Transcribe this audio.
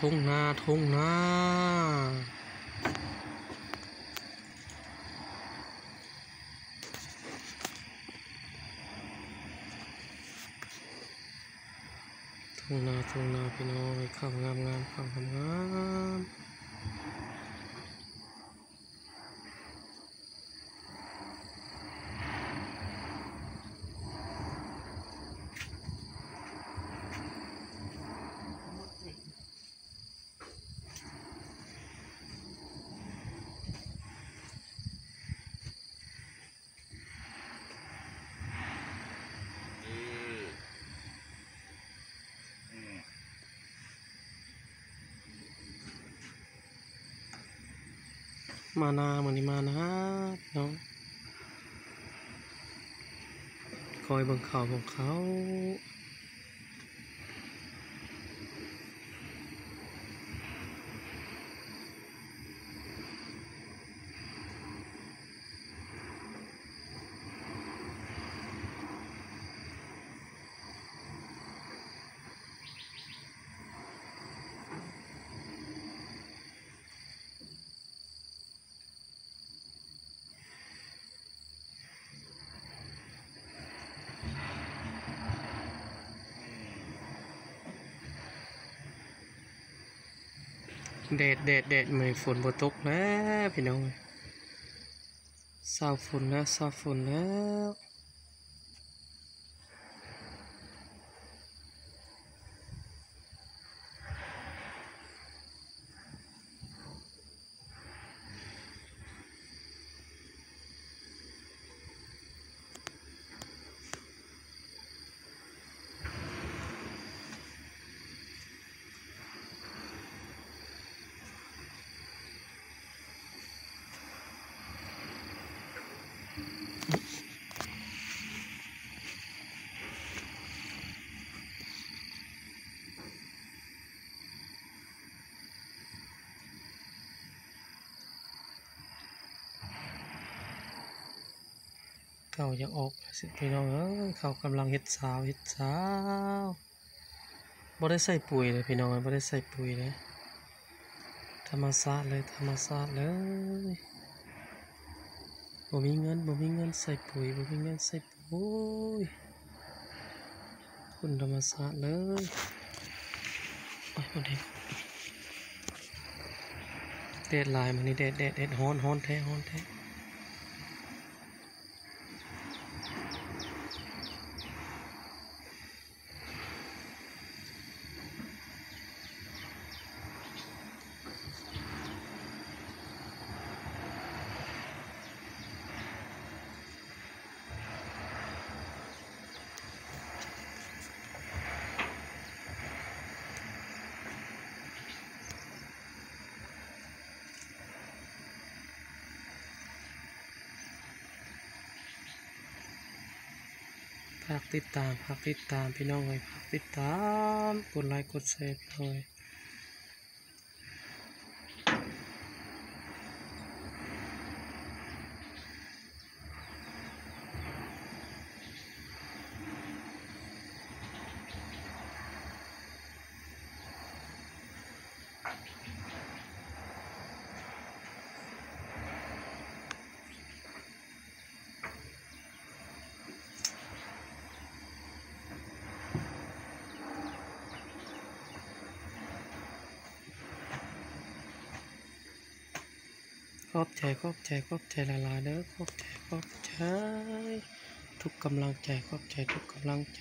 ทุ่งนาทุ่งนาทุ่งนาทุ่งนาพี่น้องข้าวงามงามข้าวงามมานาเหมือนนี่มานะน้องคอยเบิ่งข่าวของเขาแดดแดดแดดเหมือนฝนบ่ตกแล้วพี่น้องเศร้าฝนแล้วเศร้าฝนแล้วเขาอยากออกสิพี่น้องเขากำลังเฮ็ดสาวบ่ได้ใส่ปุ๋ยเลยพี่น้องบ่ได้ใส่ปุ๋ยเลยธรรมชาติเลยธรรมชาติเลยบ่มีเงินใส่ปุ๋ยบ่มีเงินใส่ปุ๋ยคุณธรรมชาติเลยโอ้ยบ่ได้แดดหลายมื้อนี้แดดร้อนแท้ฝากติดตามพี่น้องเลยฝากติดตามกดไลค์กดแชร์พี่น้องเลยขอบใจหลายๆเด้อขอบใจทุกกำลังใจขอบใจทุกกำลังใจ